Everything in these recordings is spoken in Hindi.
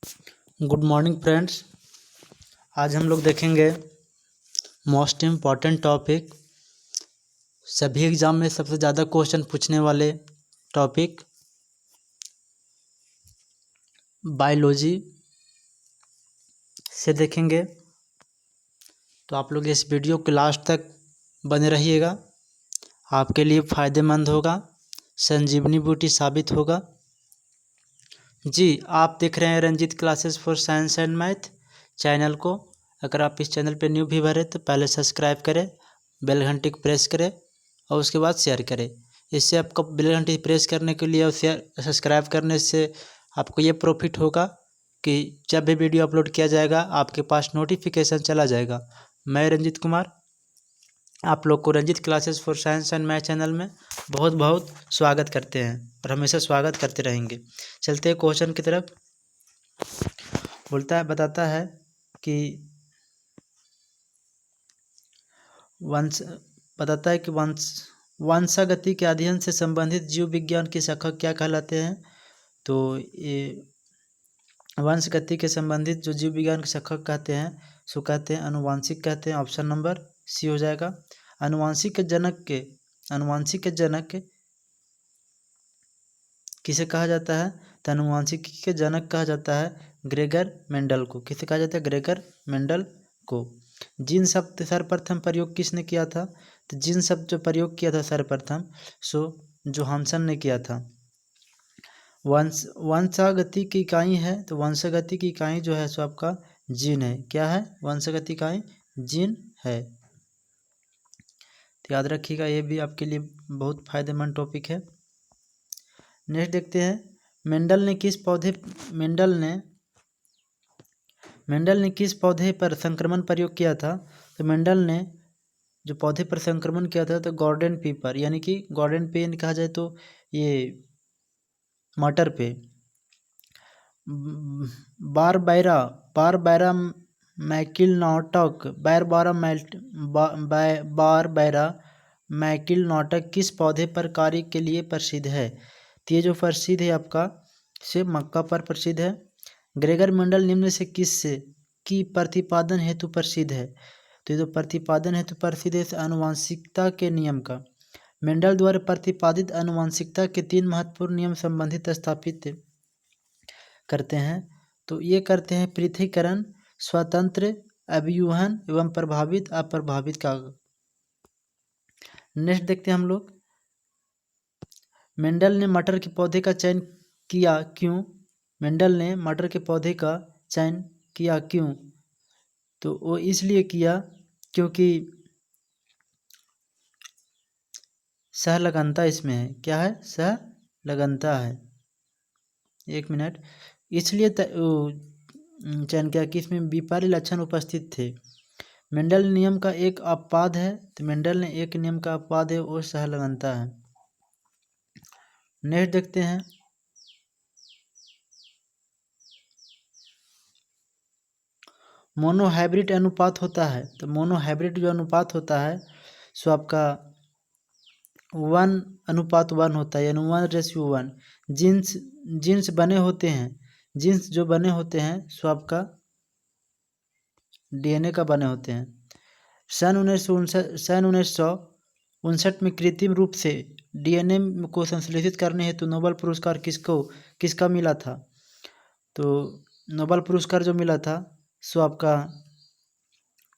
Good morning friends. आज हम लोग देखेंगे मोस्ट इम्पॉर्टेंट टॉपिक, सभी एग्ज़ाम में सबसे ज़्यादा क्वेश्चन पूछने वाले टॉपिक बायोलॉजी से देखेंगे। तो आप लोग इस वीडियो के लास्ट तक बने रहिएगा, आपके लिए फ़ायदेमंद होगा, संजीवनी बूटी साबित होगा। जी, आप देख रहे हैं Ranjit classes for science and math channel को। अगर आप इस चैनल पर न्यू व्यूअर हैं तो पहले सब्सक्राइब करें, बेल घंटी को प्रेस करें और उसके बाद शेयर करें। इससे आपको बेल घंटी प्रेस करने के लिए और शेयर सब्सक्राइब करने से आपको ये प्रॉफिट होगा कि जब भी वीडियो अपलोड किया जाएगा आपके पास नोटिफिकेशन चला जाएगा। मैं रंजीत कुमार आप लोग को Ranjit classes for science and math channel में बहुत बहुत स्वागत करते हैं और हमेशा स्वागत करते रहेंगे। चलते हैं क्वेश्चन की तरफ। बताता है कि वंशागति के अध्ययन से संबंधित जीव विज्ञान की शाखा क्या कहलाते हैं। तो ये वंशगति के संबंधित जो जीव विज्ञान की शाखा कहते हैं सो कहते हैं अनुवांशिक कहते हैं। ऑप्शन नंबर सी हो जाएगा। अनुवांशिक के जनक किसे कहा जाता है। तो अनुवांशिकी के जनक कहा जाता है ग्रेगर मेंडल को। किसे कहा जाता है? ग्रेगर मेंडल को। जीन शब्द सर्वप्रथम प्रयोग किसने किया था? तो जीन शब्द जो प्रयोग किया था सर्वप्रथम सो जोहानसन ने किया था। वंशागति की इकाई है, तो वंशागति की इकाई जो है सो आपका जीन है। क्या है? वंशागति इकाई जीन है। तो याद रखिएगा, ये भी आपके लिए बहुत फायदेमंद टॉपिक है। नेक्स्ट देखते हैं, मेंडल ने किस पौधे पर संक्रमण प्रयोग किया था। तो मेंडल ने जो पौधे पर संक्रमण किया था तो गॉर्डन पीपर यानी कि गॉर्डन पे कहा जाए तो ये मटर पे बारबैरा मैकिलनॉटक किस पौधे पर कार्य के लिए प्रसिद्ध है। तो ये जो प्रसिद्ध है आपका से मक्का पर प्रसिद्ध है। ग्रेगर मेंडल निम्न से किससे की प्रतिपादन हेतु प्रसिद्ध है। तो ये जो प्रतिपादन हेतु प्रसिद्ध है आनुवंशिकता के नियम का। मेंडल द्वारा प्रतिपादित आनुवंशिकता के 3 महत्वपूर्ण नियम संबंधित स्थापित करते हैं। तो ये करते हैं पृथक्करण, स्वतंत्र अभिव्यूहन एवं प्रभावित अप्रभावित का। नेक्स्ट देखते हैं हम लोग, मेंडल ने मटर के पौधे का चयन किया क्यों। मेंडल ने मटर के पौधे का चयन किया क्यों। तो वो इसलिए किया क्योंकि सहलगनता इसमें है। क्या है? सहलगनता है। एक मिनट। इसलिए चयन किया कि इसमें विपरीत लक्षण उपस्थित थे। मेंडल नियम का एक अपवाद है, तो मेंडल ने एक नियम का अपवाद है वो सहलगनता है। नेक्स्ट देखते हैं, मोनोहाइब्रिड अनुपात होता है। तो मोनोहाइब्रिड जो अनुपात होता है सो आपका 1:1 होता है, यानी 1:1। जीन्स बने होते हैं, जीन्स जो बने होते हैं सो आपका डीएनए का बने होते हैं। सन 1959 में कृत्रिम रूप से डीएनए को संश्लेषित करने हेतु नोबेल पुरस्कार किसका मिला था। तो नोबेल पुरस्कार जो मिला था सो आपका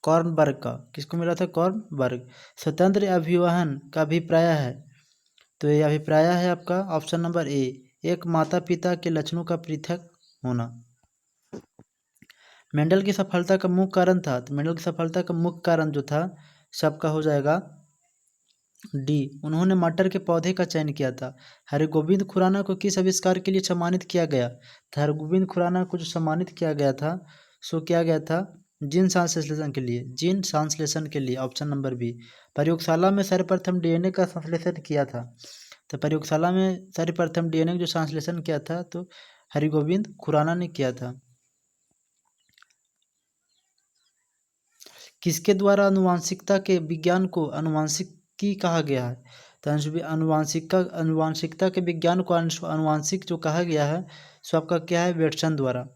कॉर्नबर्ग का। किसको मिला था? कॉर्नबर्ग। स्वतंत्र अभिव्यूहन का अभिप्राय है। तो ये अभिप्राय है आपका ऑप्शन नंबर ए, एक माता पिता के लक्षणों का पृथक होना। मेंडल की सफलता का मुख्य कारण था। तो मेंडल की सफलता का मुख्य कारण जो था सबका हो जाएगा डी, उन्होंने मटर के पौधे का चयन किया था। हरगोविंद खुराना को किस आविष्कार के लिए सम्मानित किया गया था। हरगोविंद खुराना को जो सम्मानित किया गया था सो किया गया था जीन संश्लेषण के लिए। जीन संश्लेषण के लिए ऑप्शन नंबर बी। प्रयोगशाला में सर्वप्रथम डीएनए का संश्लेषण किया था। तो प्रयोगशाला में सर्वप्रथम डीएनए जो संश्लेषण किया था तो हरगोविंद खुराना ने किया था। किसके द्वारा अनुवांशिकता के विज्ञान को अनुवांशिकी कहा गया है। तो अनुवांशिकता के विज्ञान को अनुवांशिक जो कहा गया है सो आपका क्या है? वेटसन द्वारा।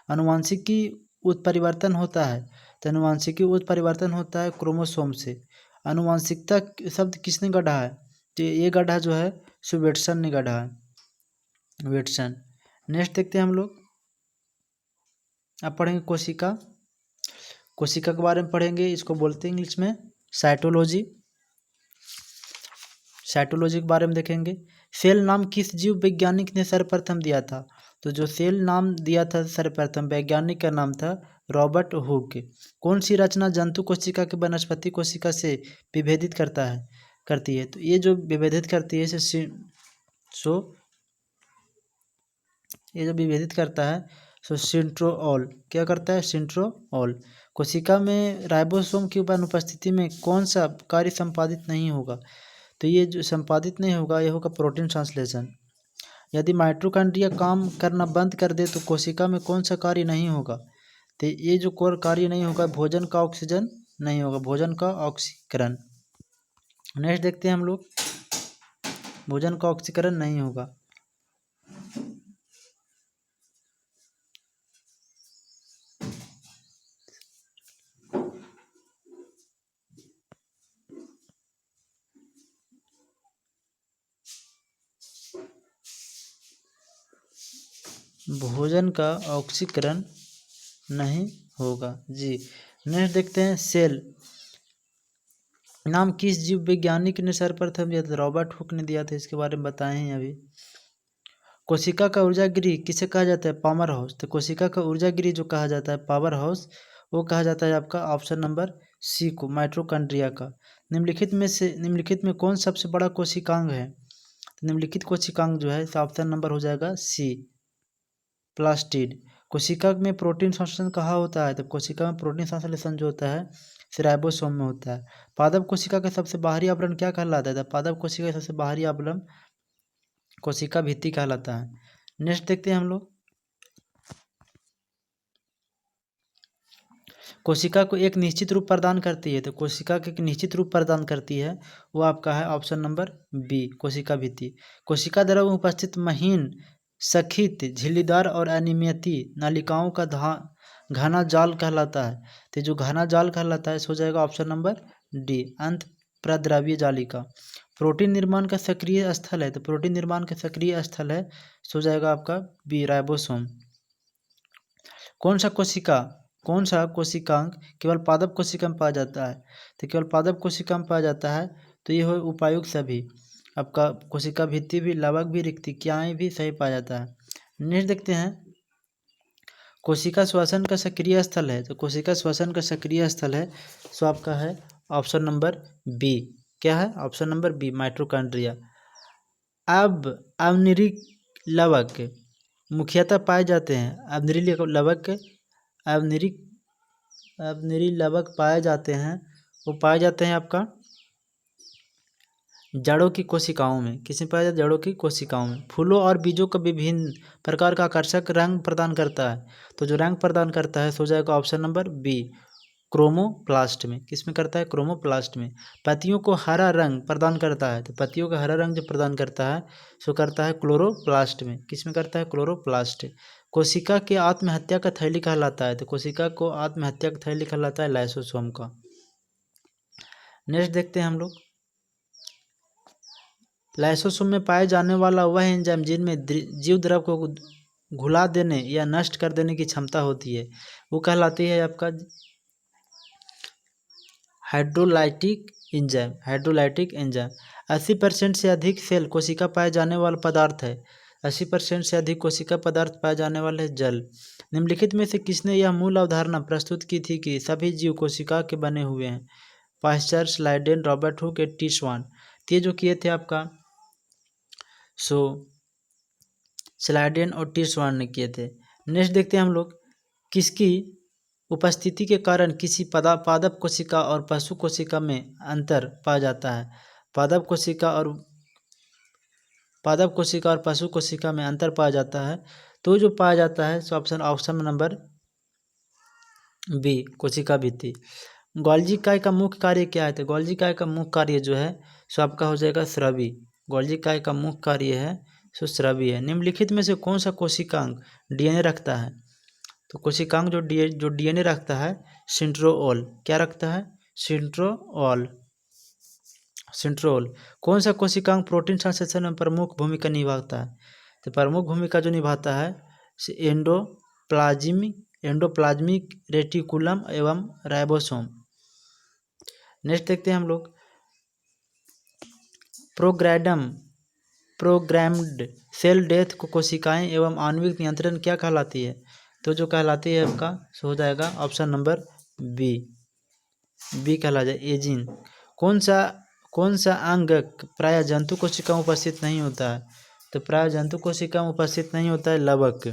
अनुवांशिकी उत्परिवर्तन होता है, तो अनुवांशिकी उत्परिवर्तन होता है क्रोमोसोम से। अनुवांशिकता शब्द किसने गढ़ा है, तो ये गढ़ा जो है सो वेटसन ने गढ़ा है, वेटसन। नेक्स्ट देखते हैं हम लोग, अब पढ़ेंगे कोशिका। कोशिका के बारे में पढ़ेंगे, इसको बोलते हैं इंग्लिश में साइटोलॉजी। साइटोलॉजी के बारे में देखेंगे। सेल नाम किस जीव वैज्ञानिक ने सर्वप्रथम दिया था, तो जो सेल नाम दिया था सर्वप्रथम वैज्ञानिक का नाम था रॉबर्ट हुक। कौन सी रचना जंतु कोशिका के वनस्पति कोशिका से विभेदित करती है, तो ये जो विभेदित करती है ये जो विभेदित करता है सो सिंट्रोऑल। क्या करता है, सिंट्रोऑल। कोशिका में राइबोसोम की अनुपस्थिति में कौन सा कार्य संपादित नहीं होगा, तो ये जो संपादित नहीं होगा ये होगा प्रोटीन ट्रांसलेशन। यदि माइटोकॉन्ड्रिया काम करना बंद कर दे तो कोशिका में कौन सा कार्य नहीं होगा, तो ये जो कार्य नहीं होगा भोजन का ऑक्सीजन नहीं होगा, भोजन का ऑक्सीकरण। नेक्स्ट देखते हैं हम लोग, भोजन का ऑक्सीकरण नहीं होगा। भोजन का ऑक्सीकरण नहीं होगा जी। नेक्स्ट देखते हैं सेल नाम किस जीव वैज्ञानिक ने सर्वप्रथम दिया था, रॉबर्ट हुक ने दिया था, इसके बारे में बताए हैं अभी। कोशिका का ऊर्जा गृह किसे कहा जाता है, पावर हाउस। तो कोशिका का ऊर्जा गृह जो कहा जाता है पावर हाउस, वो कहा जाता है आपका ऑप्शन नंबर सी को, माइटोकॉन्ड्रिया का। निम्नलिखित में कौन सबसे बड़ा कोशिकांग है, तो निम्नलिखित कोशिकांग जो है ऑप्शन नंबर हो जाएगा सी, प्लास्टिड। कोशिका में प्रोटीन संश्लेषण कहाँ होता है, तो कोशिका में प्रोटीन संश्लेषण जो होता है राइबोसोम में होता है। पादप कोशिका का सबसे बाहरी आवरण क्या कहलाता है, पादप कोशिका का सबसे बाहरी आवरण कोशिका भित्ति कहलाता है। नेक्स्ट देखते हैं हम लोग, कोशिका को एक निश्चित रूप प्रदान करती है, तो कोशिका को एक निश्चित रूप प्रदान करती है वो आपका है ऑप्शन नंबर बी, कोशिका भित्ति। कोशिका द्रव में उपस्थित महीन सखित झिल्लीदार और अनियमित नालिकाओं का घना जाल कहलाता है, तो जो घना जाल कहलाता है हो जाएगा ऑप्शन नंबर डी, अंत प्रद्रव्य जालिका। प्रोटीन निर्माण का सक्रिय स्थल है, तो प्रोटीन निर्माण का सक्रिय स्थल है हो जाएगा आपका बी, राइबोसोम। कौन सा कोशिकांग केवल पादप कोशिका में पाया जाता है, तो केवल पादप कोशिका में पाया जाता है, तो ये हो उपायुक्त सभी आपका कोशिका भित्ति भी, लवक भी, रिक्तिकाएँ भी सही पाया जाता है। नेक्स्ट देखते हैं, कोशिका श्वसन का सक्रिय स्थल है, तो कोशिका श्वसन का सक्रिय स्थल है सो आपका है ऑप्शन नंबर बी। क्या है, ऑप्शन नंबर बी, माइटोकॉन्ड्रिया। अब अवनिरीक लवक मुख्यतः पाए जाते हैं, अवनिरीक लवक पाए जाते हैं, वो पाए जाते हैं आपका जड़ों की कोशिकाओं में। किसमें पाया जाता है, जड़ों की कोशिकाओं में। फूलों और बीजों का विभिन्न प्रकार का आकर्षक रंग प्रदान करता है, तो जो रंग प्रदान करता है हो जाएगा ऑप्शन नंबर बी, क्रोमोप्लास्ट में। किसमें करता है, क्रोमोप्लास्ट में। पत्तियों को हरा रंग प्रदान करता है, तो पत्तियों का हरा रंग जो प्रदान करता है सो करता है क्लोरोप्लास्ट में। किसमें करता है, क्लोरोप्लास्ट। कोशिका के आत्महत्या का थैली कहलाता है, तो कोशिका को आत्महत्या का थैली कहलाता है लाइसोसोम का। नेक्स्ट देखते हैं हम लोग, लाइसोसोम में पाए जाने वाला वह एंजाइम जिनमें जीव द्रव को घुला देने या नष्ट कर देने की क्षमता होती है वो कहलाती है आपका हाइड्रोलाइटिक एंजाइम। 80% से अधिक सेल कोशिका पाए जाने वाला पदार्थ है, 80% से अधिक कोशिका पदार्थ पाए जाने वाले जल। निम्नलिखित में से किसने यह मूल अवधारणा प्रस्तुत की थी कि सभी जीव कोशिका के बने हुए हैं, Pasteur, Schleiden, Robert Hooke, T Schwann. ये जो किए थे आपका सो स्लाइडेन और टी स्वान ने किए थे। नेक्स्ट देखते हैं हम लोग, किसकी उपस्थिति के कारण किसी पादप कोशिका और पशु कोशिका में अंतर पाया जाता है, पादप कोशिका और पशु कोशिका में अंतर पाया जाता है, तो जो पाया जाता है सो ऑप्शन नंबर बी, कोशिका भित्ति। गोल्जी काय का मुख्य कार्य क्या है, तो गोल्जी काय का मुख्य कार्य जो है सो आपका हो जाएगा स्रावी। गोल्जी काय का मुख्य कार्य है सो स्रावी है। निम्नलिखित में से कौन सा कोशिकांग डीएनए रखता है, तो कोशिकांग जो डीएनए रखता है सेंट्रोल, क्या रखता है? सेंट्रोल। कौन सा कोशिकांग प्रोटीन संश्लेषण में प्रमुख भूमिका निभाता है? तो प्रमुख भूमिका जो निभाता है एंडोप्लाज्मिक रेटिकुलम एवं राइबोसोम। नेक्स्ट देखते हैं हम लोग प्रोग्राम्ड सेल डेथ को कोशिकाएं एवं आणविक नियंत्रण क्या कहलाती है? तो जो कहलाती है आपका सो हो जाएगा ऑप्शन नंबर बी कहला जाए एजिंग। कौन सा अंग प्राय जंतु कोशिका में उपस्थित नहीं होता है? तो प्राय जंतु कोशिका में उपस्थित नहीं होता है लवक।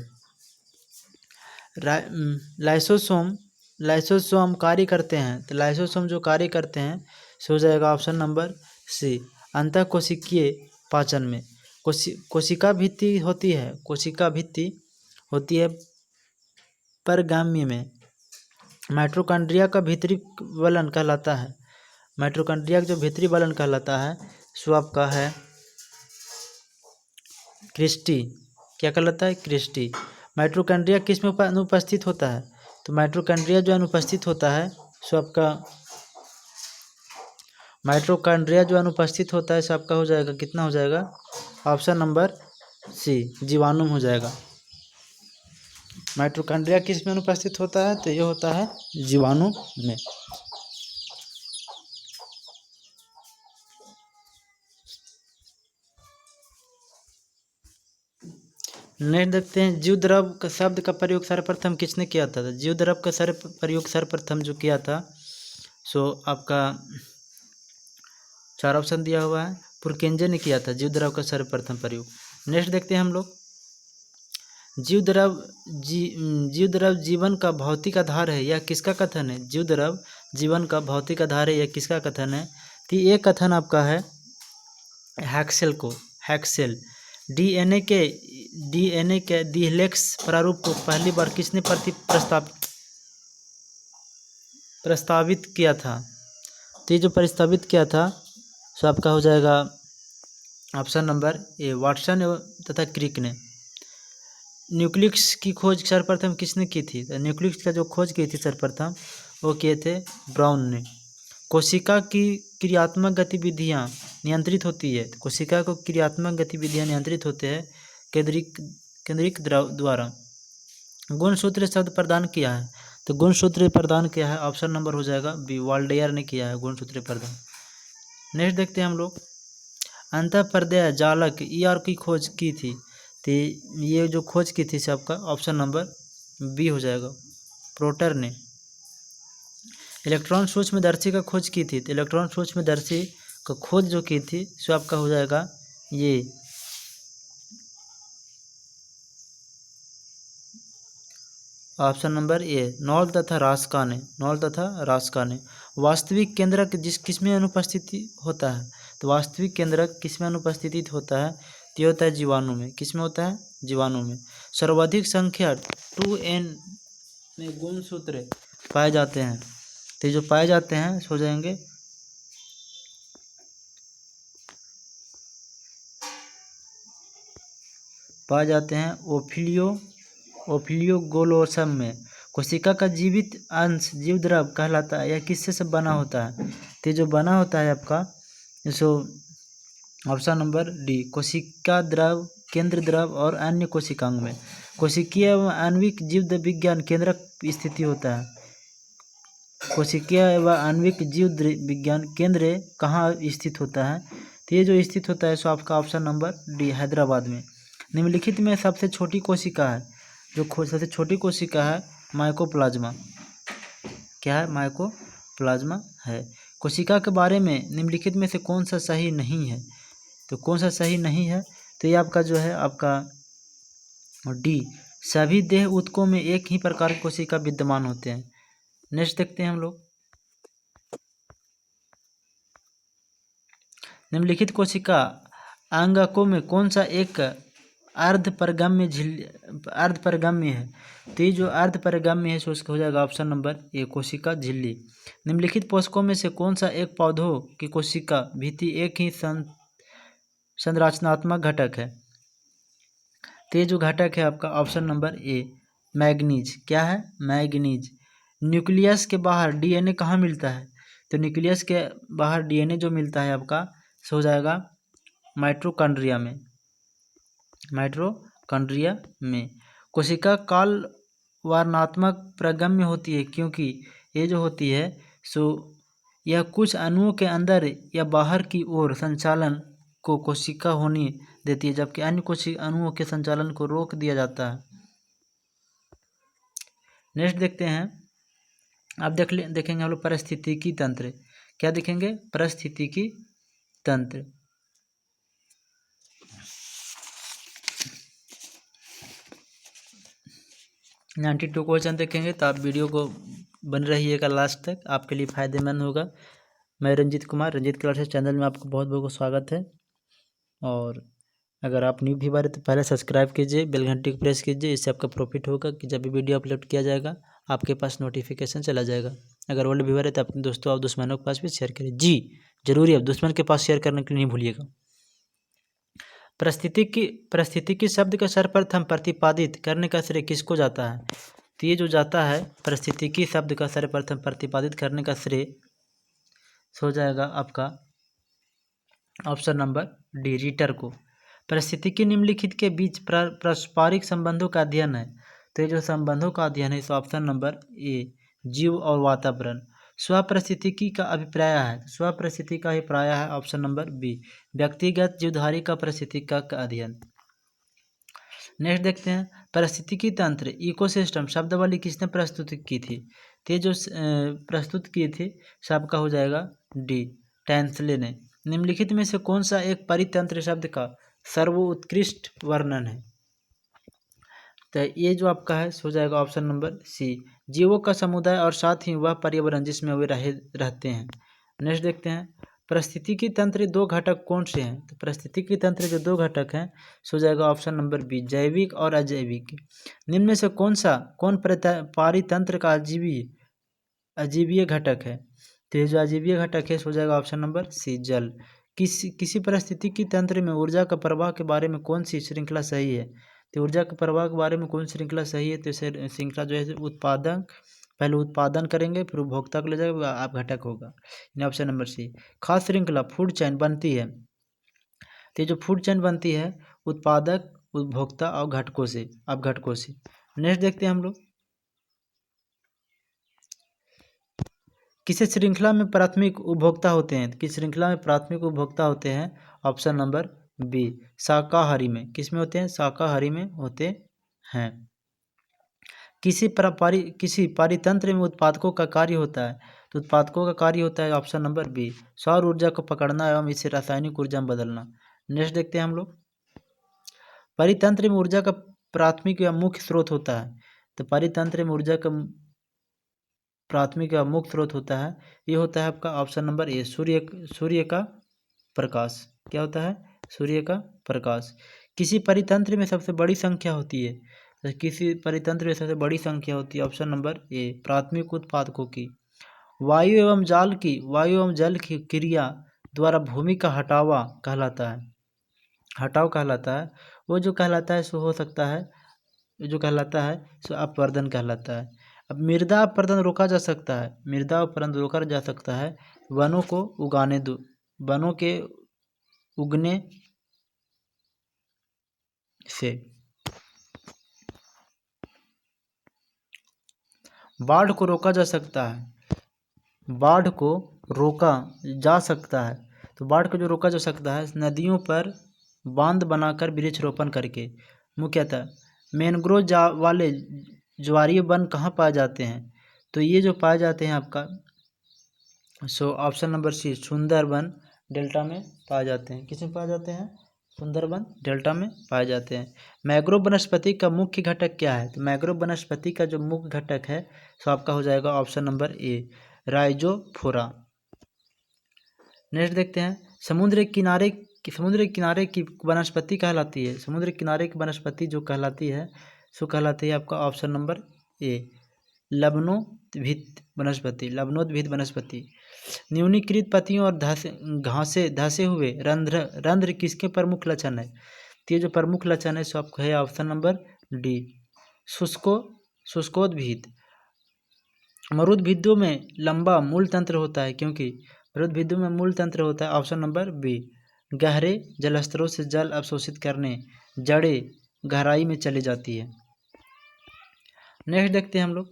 लाइसोसोम कार्य करते हैं, तो लाइसोसोम जो कार्य करते हैं सो हो जाएगा ऑप्शन नंबर सी अंतःकोशिकीय पाचन में। कोशिका भित्ति होती है परगाम्य में। माइटोकॉन्ड्रिया का भीतरी वलन कहलाता है, माइटोकॉन्ड्रिया का जो भीतरी वलन कहलाता है सो आपका है क्रिस्टी। क्या कहलाता है? क्रिस्टी। माइटोकॉन्ड्रिया किस में अनुपस्थित होता है? तो माइटोकॉन्ड्रिया जो अनुपस्थित होता है सो आपका माइटोकॉन्ड्रिया जो अनुपस्थित होता है सो आपका हो जाएगा कितना हो जाएगा? ऑप्शन नंबर सी जीवाणु में हो जाएगा। माइटोकॉन्ड्रिया किस में अनुपस्थित होता है? तो ये होता है जीवाणु में। नेक्स्ट देखते हैं जीव द्रव का शब्द का प्रयोग सर्वप्रथम किसने किया था? जीव द्रव का प्रयोग सर्वप्रथम जो किया था सो आपका 4 ऑप्शन दिया हुआ है। पुरकेंजे ने किया था जीव द्रव का सर्वप्रथम प्रयोग। नेक्स्ट देखते हैं हम लोग जीव द्रव जीवन का भौतिक आधार है, यह किसका कथन है? जीव द्रव जीवन का भौतिक आधार है, यह किसका कथन है? तो ये कथन आपका है हैक्सेल। डीएनए के डी-हेलिक्स प्रारूप को पहली बार किसने प्रस्तावित किया था? तो ये जो प्रस्तावित किया था सो आपका हो जाएगा ऑप्शन नंबर ए वाटसन तथा क्रिक ने। न्यूक्लियस की खोज सर्वप्रथम किसने की थी? तो न्यूक्लियस का जो खोज की थी सर्वप्रथम वो किए थे ब्राउन ने। कोशिका की क्रियात्मक गतिविधियां नियंत्रित होती है, कोशिका को क्रियात्मक गतिविधियां नियंत्रित होते हैं केंद्रिक द्वारा। गुणसूत्र शब्द प्रदान किया है, तो गुणसूत्र प्रदान किया है ऑप्शन नंबर हो जाएगा बी वाल्डेयर ने किया है गुणसूत्र प्रदान। नेक्स्ट देखते हैं हम लोग अंतःपर्दय जालक ईआर की खोज की थी, तो ये जो खोज की थी सबका ऑप्शन नंबर बी हो जाएगा प्रोटर ने। इलेक्ट्रॉन सूक्ष्मदर्शी का खोज की थी, तो इलेक्ट्रॉन सूक्ष्मदर्शी का खोज जो की थी सो आपका हो जाएगा ये ऑप्शन नंबर ए नॉल तथा रास्का ने। वास्तविक केंद्रक किसमें अनुपस्थिति होता है? तो वास्तविक केंद्रक किसमें अनुपस्थिति होता है? तो होता है जीवाणु में। किसमें होता है? जीवाणु में। सर्वाधिक संख्या 2n में गुणसूत्र पाए जाते हैं, तो जो पाए जाते हैं हो जाएंगे पाए जाते हैं ओफिलियोगोलोसम में। कोशिका का जीवित अंश जीव द्रव कहलाता है, यह किससे सब बना होता है? तो जो बना होता है आपका सो ऑप्शन नंबर डी कोशिका द्रव, केंद्र द्रव और अन्य कोशिकांग में। कोशिकीय एवं आणविक जीव विज्ञान केंद्रक स्थिति होता है। कोशिकीय एवं आणविक जीव विज्ञान केंद्र कहाँ स्थित होता है? तो ये जो स्थित होता है सो आपका ऑप्शन नंबर डी हैदराबाद में। निम्नलिखित में सबसे छोटी कोशिका है, सबसे छोटी कोशिका है माइकोप्लाज्मा। क्या है? माइकोप्लाज्मा है। कोशिका के बारे में निम्नलिखित में से कौन सा सही नहीं है? तो कौन सा सही नहीं है? तो ये आपका जो है आपका डी सभी देह ऊतकों में एक ही प्रकार की कोशिका विद्यमान होते हैं। नेक्स्ट देखते हैं हम लोग निम्नलिखित कोशिका अंगकों में कौन सा एक अर्धपरिगम्य है? तो ये जो अर्धपरिगम्य है सो उसका हो जाएगा ऑप्शन नंबर ए कोशिका झिल्ली। निम्नलिखित पोषकों में से कौन सा एक पौधों की कोशिका भित्ति एक ही संरचनात्मक घटक है? तो ये जो घटक है आपका ऑप्शन नंबर ए मैग्नीज। क्या है? मैग्नीज। न्यूक्लियस के बाहर डीएनए कहाँ मिलता है? तो न्यूक्लियस के बाहर डीएनए जो मिलता है आपका सो हो जाएगा माइटोकॉन्ड्रिया में। माइटोकॉन्ड्रिया में कोशिका काल वर्णात्मक प्रगम्य होती है, क्योंकि ये जो होती है सो यह कुछ अणुओं के अंदर या बाहर की ओर संचालन को कोशिका होने देती है, जबकि अन्य कुछ अणुओं के संचालन को रोक दिया जाता है। नेक्स्ट देखते हैं, अब देखेंगे हम लोग पारिस्थितिकी तंत्र। क्या देखेंगे? पारिस्थितिकी तंत्र। नाइन्टी 92 क्वेश्चन देखेंगे, तो आप वीडियो को बन रहिएगा लास्ट तक, आपके लिए फ़ायदेमंद होगा। मैं रंजीत कुमार, रंजीत क्लासेस चैनल में आपको बहुत बहुत स्वागत है। और अगर आप न्यू व्यूअर है तो पहले सब्सक्राइब कीजिए, बेल घंटी को प्रेस कीजिए, इससे आपका प्रॉफिट होगा कि जब भी वीडियो अपलोड किया जाएगा आपके पास नोटिफिकेशन चला जाएगा। अगर ओल्ड व्यूअर है तो अपने दोस्तों और दुश्मनों के पास भी शेयर करिए। जी जरूरी है, दुश्मन के पास शेयर करने के लिए नहीं भूलिएगा। परिस्थितिकी शब्द का सर्वप्रथम प्रतिपादित करने का श्रेय किसको जाता है? तो ये जो जाता है परिस्थितिकी शब्द का सर्वप्रथम प्रतिपादित करने का श्रेय हो जाएगा आपका ऑप्शन नंबर डी, रिटर को। परिस्थितिकी निम्नलिखित के बीच पारस्परिक संबंधों का अध्ययन है। तो ये जो संबंधों का अध्ययन है इस ऑप्शन नंबर ए, जीव और वातावरण। स्वपरिस्थितिकी का अभिप्राय है, स्वपरिस्थिति का अभिप्राय है ऑप्शन नंबर बी, व्यक्तिगत जीवधारी का परिस्थितिका का अध्ययन। नेक्स्ट देखते हैं, परिस्थितिकी तंत्र इकोसिस्टम शब्दावली किसने प्रस्तुत की थी? तो ये जो प्रस्तुत किए थे सबका हो जाएगा डी, टैंसले ने। निम्नलिखित में से कौन सा एक परितंत्र शब्द का सर्वोत्कृष्ट वर्णन है? तो ये जो आपका है हो जाएगा ऑप्शन नंबर सी, जीवों का समुदाय और साथ ही वह पर्यावरण जिसमें वे रहते हैं। नेक्स्ट देखते हैं, परिस्थितिकी तंत्र दो घटक कौन से हैं? तो परिस्थितिकी तंत्र जो दो घटक हैं हो जाएगा ऑप्शन नंबर बी, जैविक और अजैविक। निम्न में से कौन पारितंत्र का अजीवीय घटक है? तो ये जो अजीवीय घटक है हो जाएगा ऑप्शन नंबर सी, जल। किसी परिस्थितिकी तंत्र में ऊर्जा का प्रवाह के बारे में कौन सी श्रृंखला सही है? तो ऊर्जा के प्रवाह के बारे में कौन सी श्रृंखला सही है? तो इसे श्रृंखला जो है पहले उत्पादन करेंगे, फिर उपभोक्ता को ले जाएगा, आप घटक होगा ऑप्शन नंबर सी। खास श्रृंखला फूड चैन बनती है, तो ये जो फूड चैन बनती है उत्पादक, उपभोक्ता और घटकों से, आप घटकों से। नेक्स्ट देखते हैं हम लोग, किस श्रृंखला में प्राथमिक उपभोक्ता होते हैं? किस श्रृंखला में प्राथमिक उपभोक्ता होते हैं? ऑप्शन नंबर बी, शाकाहारी में। किस में होते हैं? शाकाहारी में होते हैं। किसी पारितंत्र में उत्पादकों का कार्य होता है, तो उत्पादकों का कार्य होता है ऑप्शन नंबर बी, सौर ऊर्जा को पकड़ना एवं इसे रासायनिक ऊर्जा में बदलना। नेक्स्ट देखते हैं हम लोग, परितंत्र में ऊर्जा का प्राथमिक या मुख्य स्रोत होता है, तो परितंत्र में ऊर्जा का प्राथमिक या मुख्य स्रोत होता है, ये होता है आपका ऑप्शन नंबर ए, सूर्य का प्रकाश। क्या होता है? सूर्य का प्रकाश। किसी परितंत्र में सबसे बड़ी संख्या होती है, तो किसी परितंत्र में सबसे बड़ी संख्या होती है ऑप्शन नंबर ए, प्राथमिक उत्पादकों की। वायु एवं जल की क्रिया द्वारा भूमि का हटाव कहलाता है। वो जो कहलाता है सो हो सकता है, जो कहलाता है सो अपवर्तन कहलाता है। अब मृदा अपवर्तन रोका जा सकता है, वनों को उगाने दो, वनों के उगने से। बाढ़ को रोका जा सकता है, तो बाढ़ को जो रोका जा सकता है नदियों पर बांध बनाकर वृक्षरोपण करके। मुख्यतः मैंग्रोव वाले ज्वारीय वन कहाँ पाए जाते हैं? तो ये जो पाए जाते हैं आपका so option number C, Sundarban delta में पाए जाते हैं। किस में पाए जाते हैं? सुंदरबन डेल्टा में पाए जाते हैं। मैंग्रोव वनस्पति का मुख्य घटक क्या है? तो मैंग्रोव वनस्पति का जो मुख्य घटक है सो आपका हो जाएगा option number A, Rhizophora. Next देखते हैं, समुद्र किनारे की वनस्पति कहलाती है, समुद्र किनारे की वनस्पति जो कहलाती है सो कहलाती है आपका ऑप्शन नंबर ए, लवणोद्भिद वनस्पति। न्यूनीकृत पत्तियों और धसे हुए रंध्र किसके प्रमुख लक्षण है? तो ये जो प्रमुख लक्षण है सो आपको है ऑप्शन नंबर डी, शुष्को शुष्कोद्भिद। मरुद्भिदों में लंबा मूल तंत्र होता है, क्योंकि मरुद्भिदों में मूल तंत्र होता है। Option number B. गहरे जलस्तरों से जल अवशोषित करने जड़ें गहराई में चली जाती है। नेक्स्ट देखते हैं हम लोग।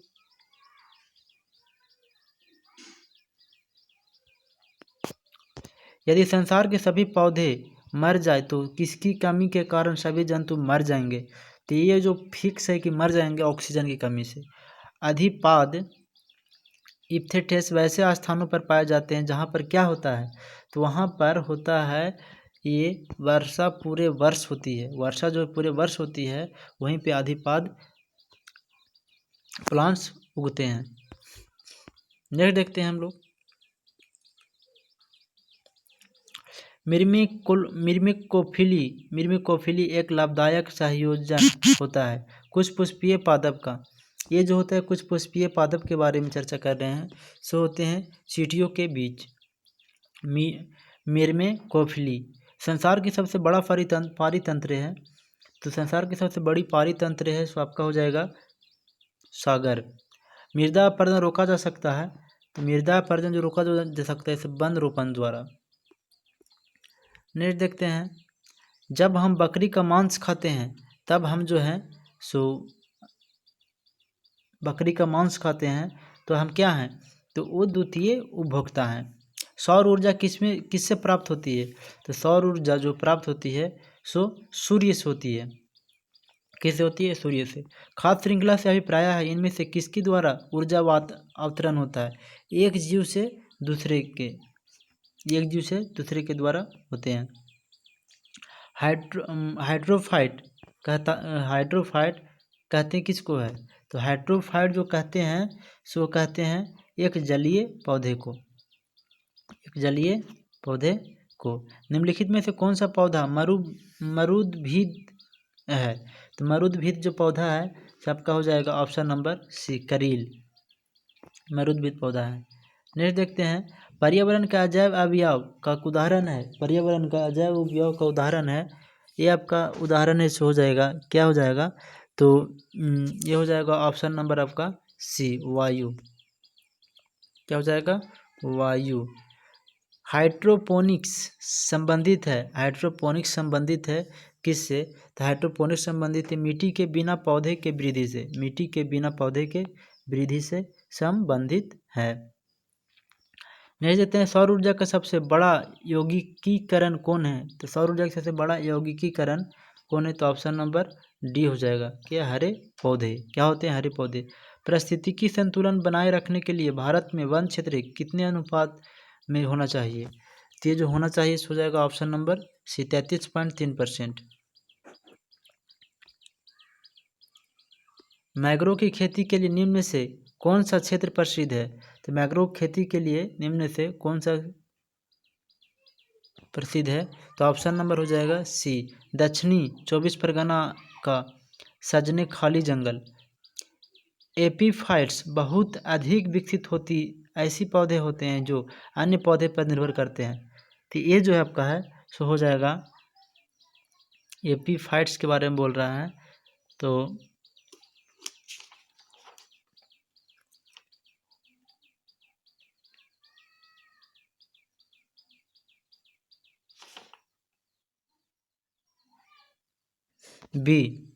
यदि संसार के सभी पौधे मर जाए तो किसकी कमी के कारण सभी जंतु मर जाएंगे? तो ये जो फिक्स है कि मर जाएंगे ऑक्सीजन की कमी से। अधिपाद इप्थेटेस वैसे स्थानों पर पाए जाते हैं जहाँ पर क्या होता है, तो वहाँ पर होता है ये वर्षा पूरे वर्ष होती है। वर्षा जो पूरे वर्ष होती है वहीं पे अधिपाद प्लांट्स उगते हैं। नेक्स्ट देखते हैं हम लोग। मिर्मिकोफिली एक लाभदायक संयोजन होता है कुछ पुष्पीय पादप का। ये जो होता है कुछ पुष्पीय पादप के बारे में चर्चा कर रहे हैं। सो होते हैं चींटियों के बीच। मिर्मिकोफिली संसार की सबसे बड़ा पारितंत्र है। तो संसार की सबसे बड़ी पारितंत्र है, सो आपका हो जाएगा सागर। मृदा अपरदन रोका जा सकता है। तो मृदा अपरदन जो रोका जा सकता है इसे वन रोपण द्वारा। नेक्स्ट देखते हैं। जब हम बकरी का मांस खाते हैं तब हम जो है सो बकरी का मांस खाते हैं तो हम क्या हैं, तो वो द्वितीय उपभोक्ता हैं। सौर ऊर्जा किससे प्राप्त होती है? तो सौर ऊर्जा जो प्राप्त होती है सो सूर्य से होती है। किससे होती है? सूर्य से। खाद्य श्रृंखला से अभिप्राय है इनमें से किसके द्वारा ऊर्जा अवतरण होता है? एक जीव से दूसरे के द्वारा होते हैं। हाइड्रोफाइट कहते हैं किसको है? तो हाइड्रोफाइट जो कहते हैं सो कहते हैं एक जलीय पौधे को। निम्नलिखित में से कौन सा पौधा मरुद्भिद है? तो मरुद्भिद जो पौधा है सबका हो जाएगा ऑप्शन नंबर सी, करील। मरुद्भिद पौधा है। नेक्स्ट देखते हैं। पर्यावरण का अजैव अवयव का उदाहरण है। पर्यावरण का अजैव अवयव का उदाहरण है, ये आपका उदाहरण है, हो जाएगा क्या हो जाएगा, तो ये हो जाएगा ऑप्शन नंबर आपका सी, वायु। क्या हो जाएगा? वायु। हाइड्रोपोनिक्स संबंधित है किससे? तो हाइड्रोपोनिक्स संबंधित है मिट्टी के बिना पौधे के वृद्धि से संबंधित है। नहीं देते हैं। सौर ऊर्जा का सबसे बड़ा यौगिकीकरण कौन है? तो सौर ऊर्जा का सबसे बड़ा यौगिकीकरण कौन है? तो ऑप्शन नंबर डी हो जाएगा। क्या? हरे पौधे। क्या होते हैं? हरे पौधे। पारिस्थितिकी संतुलन बनाए रखने के लिए भारत में वन क्षेत्र कितने अनुपात में होना चाहिए? तो ये जो होना चाहिए हो जाएगा ऑप्शन नंबर सी, 33.3%। मैंग्रोव की खेती के लिए निम्न में से कौन सा क्षेत्र प्रसिद्ध है? तो मैंग्रोव खेती के लिए निम्न में से कौन सा प्रसिद्ध है? तो ऑप्शन नंबर हो जाएगा सी, दक्षिणी 24 परगना का सजने खाली जंगल। एपीफाइट्स बहुत अधिक विकसित होती ऐसी पौधे होते हैं जो अन्य पौधे पर निर्भर करते हैं। तो ये जो है आपका है सो हो जाएगा, एपीफाइट्स के बारे में बोल रहा है। तो बी,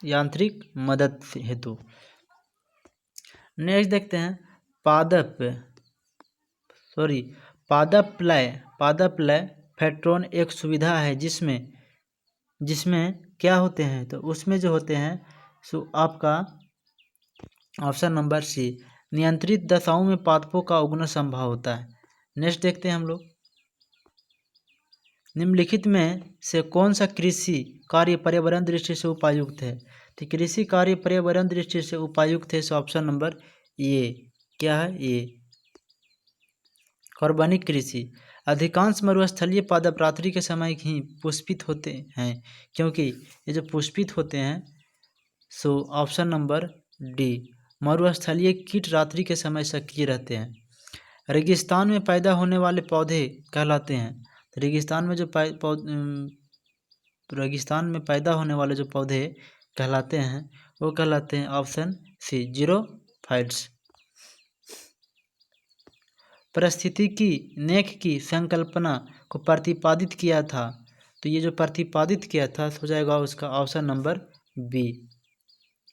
यांत्रिक मदद हेतु। नेक्स्ट देखते हैं। पादप फेट्रोन एक सुविधा है जिसमें क्या होते हैं? तो उसमें जो होते हैं सो आपका ऑप्शन नंबर सी, नियंत्रित दशाओं में पादपों का उगना संभव होता है। नेक्स्ट देखते हैं हम लोग। निम्नलिखित में से कौन सा कृषि कार्य पर्यावरण दृष्टि से उपयुक्त है? तो कृषि कार्य पर्यावरण दृष्टि से उपयुक्त है, सो ऑप्शन नंबर ए। क्या है? ए, कार्बनिक कृषि। अधिकांश मरुस्थलीय पादप रात्रि के समय ही पुष्पित होते हैं, क्योंकि ये जो पुष्पित होते हैं सो ऑप्शन नंबर डी, मरुस्थलीय कीट रात्रि के समय सक्रिय रहते हैं। रेगिस्तान में पैदा होने वाले पौधे कहलाते हैं। रेगिस्तान में पैदा होने वाले जो पौधे कहलाते हैं वो कहलाते हैं ऑप्शन सी जीरोफाइट्स। पारिस्थितिकी नेक की संकल्पना को प्रतिपादित किया था, तो ये जो प्रतिपादित किया था हो जाएगा उसका ऑप्शन नंबर बी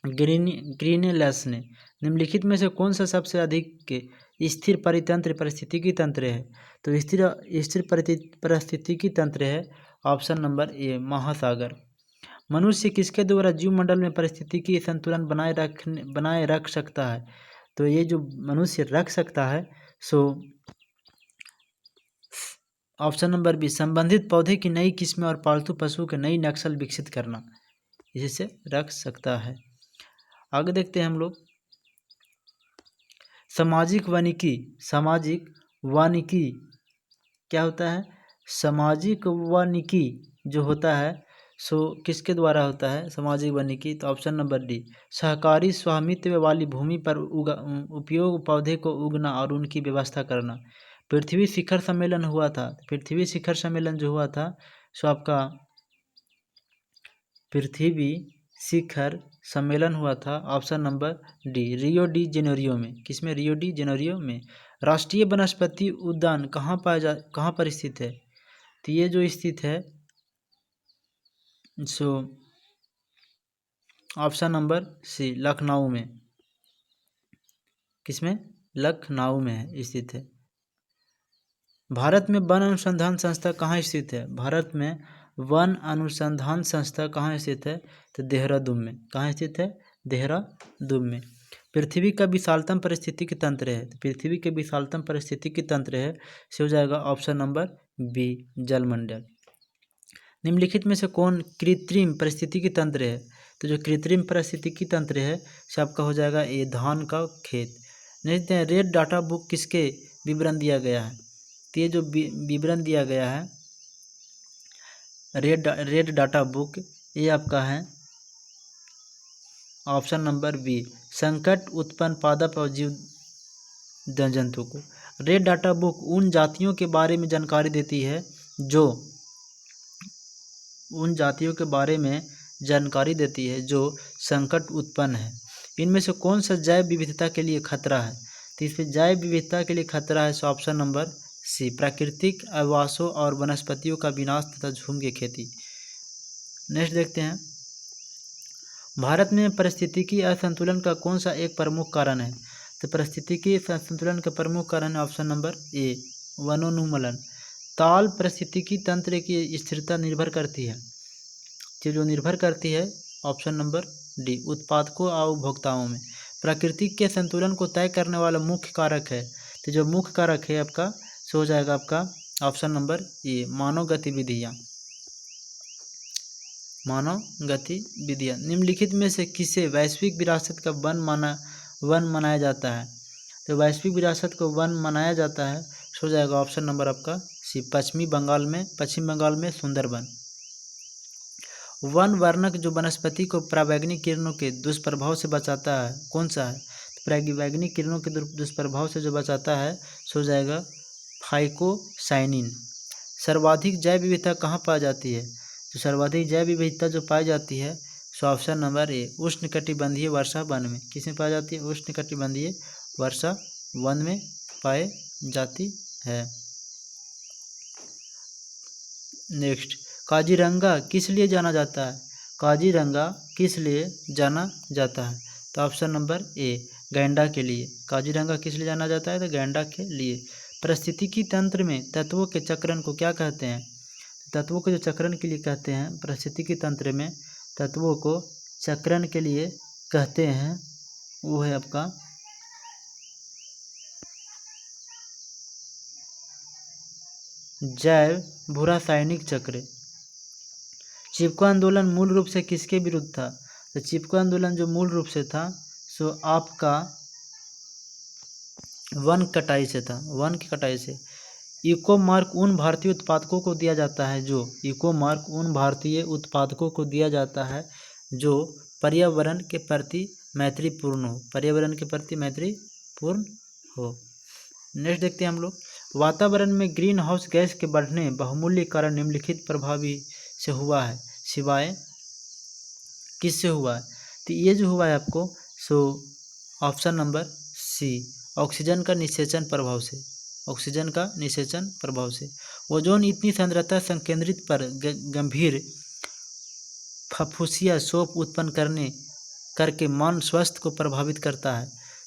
ग्रीनेलस ने। निम्नलिखित में से कौन सा सबसे अधिक स्थिर परितंत्र पारिस्थितिकी तंत्र है, तो स्थिर पारिस्थितिकी तंत्र है ऑप्शन नंबर ए महासागर। मनुष्य किसके द्वारा जीवमंडल में पारिस्थितिकी संतुलन बनाए रख सकता है, तो ये जो मनुष्य रख सकता है सो ऑप्शन नंबर बी संबंधित पौधे की नई किस्में और पालतू पशुओं के नई नस्ल विकसित करना, इससे रख सकता है। आगे देखते हैं हम लोग सामाजिक वानिकी। सामाजिक वानिकी क्या होता है? सामाजिक वानिकी जो होता है सो किसके द्वारा होता है सामाजिक वानिकी, तो ऑप्शन नंबर डी सहकारी स्वामित्व वाली भूमि पर उपयोग पौधे को उगना और उनकी व्यवस्था करना। पृथ्वी शिखर सम्मेलन हुआ था, पृथ्वी शिखर सम्मेलन जो हुआ था सो आपका पृथ्वी शिखर सम्मेलन हुआ था option number D Rio de Janeiro में। किसमें? रियो डी जेनेरियो में। राष्ट्रीय वनस्पति उद्यान कहाँ पर स्थित है, तो ये जो स्थित है so option number C Lucknow में। किसमें? लखनऊ में स्थित है। भारत में वन अनुसंधान संस्था कहाँ स्थित है? भारत में वन अनुसंधान संस्था कहाँ स्थित है, तो देहरादून में। कहाँ स्थित है? देहरादून में। पृथ्वी का विशालतम पारिस्थितिकी तंत्र है, तो पृथ्वी के विशालतम पारिस्थितिकी तंत्र है से हो जाएगा ऑप्शन नंबर बी जलमंडल। निम्नलिखित में से कौन कृत्रिम पारिस्थितिकी तंत्र है, तो जो कृत्रिम पारिस्थितिकी तंत्र है से आपका हो जाएगा ये धान का खेत। देखते हैं रेड डाटा बुक किसके विवरण दिया गया है, तो ये जो विवरण दिया गया है रेड डाटा बुक ये आपका है ऑप्शन नंबर बी संकट उत्पन्न पादप और जीव जंतु को। रेड डाटा बुक उन जातियों के बारे में जानकारी देती है जो संकट उत्पन्न है। इनमें से कौन सा जैव विविधता के लिए खतरा है, तो इसमें जैव विविधता के लिए खतरा है सो ऑप्शन नंबर सी प्राकृतिक आवासों और वनस्पतियों का विनाश तथा झूम की खेती। नेक्स्ट देखते हैं भारत में पारिस्थितिकी असंतुलन का कौन सा एक प्रमुख कारण है, तो पारिस्थितिकी असंतुलन का प्रमुख कारण है ऑप्शन नंबर ए वनोन्मूलन। ताल पारिस्थितिकी तंत्र की स्थिरता निर्भर करती है, जो निर्भर करती है ऑप्शन नंबर डी उत्पादकों और उपभोक्ताओं में। प्रकृति के संतुलन को तय करने वाला मुख्य कारक है, तो जो मुख्य कारक है आपका सो हो जाएगा आपका ऑप्शन नंबर ए मानव गतिविधियाँ। निम्नलिखित में से किसे वैश्विक विरासत का वन मनाया जाता है, तो वैश्विक विरासत को वन मनाया जाता है सो हो जाएगा ऑप्शन नंबर आपका सी पश्चिम बंगाल में सुंदरबन। वन वर्णक जो वनस्पति को पराबैंगनी किरणों के दुष्प्रभाव से बचाता है कौन सा है, तो पराबैंगनी किरणों के दुष्प्रभाव से जो बचाता है सो हो जाएगा फाइकोसाइनिन। सर्वाधिक जैव विविधता कहाँ पाई जाती है, तो सर्वाधिक जैव विविधता जो पाई जाती है सो ऑप्शन नंबर ए उष्णकटिबंधीय वर्षा वन में। किसमें पाई जाती है? उष्णकटिबंधीय वर्षा वन में पाई जाती है। नेक्स्ट काजीरंगा किस लिए जाना जाता है, काजीरंगा किस लिए जाना जाता है, तो ऑप्शन नंबर ए गैंडा के लिए। काजीरंगा किस लिए जाना जाता है, तो गैंडा के लिए। पारिस्थितिकी तंत्र में तत्वों के चक्रण को क्या कहते हैं, तत्वों के जो चक्रण के लिए कहते हैं पारिस्थितिकी तंत्र में तत्वों को चक्रण के लिए कहते हैं वो है आपका जैव भूरासायनिक चक्र। चिपको आंदोलन मूल रूप से किसके विरुद्ध था, तो चिपको आंदोलन जो मूल रूप से था सो आपका वन कटाई से था, वन की कटाई से। इको मार्क उन भारतीय उत्पादकों को दिया जाता है जो इको मार्क उन भारतीय उत्पादकों को दिया जाता है जो पर्यावरण के प्रति मैत्रीपूर्ण हो, पर्यावरण के प्रति मैत्रीपूर्ण हो। नेक्स्ट देखते हैं हम लोग वातावरण में ग्रीन हाउस गैस के बढ़ने बहुमूल्य कारण निम्नलिखित प्रभावी से हुआ है, सिवाय किससे हुआ है, तो ये जो हुआ है आपको, so option number C, oxygen का निषेचन प्रभाव से, ऑक्सीजन का निषेचन प्रभाव से। ओजोन इतनी सांद्रता संकेंद्रित पर गंभीर फफूसिया शोफ उत्पन्न करके मान स्वास्थ्य को प्रभावित करता है।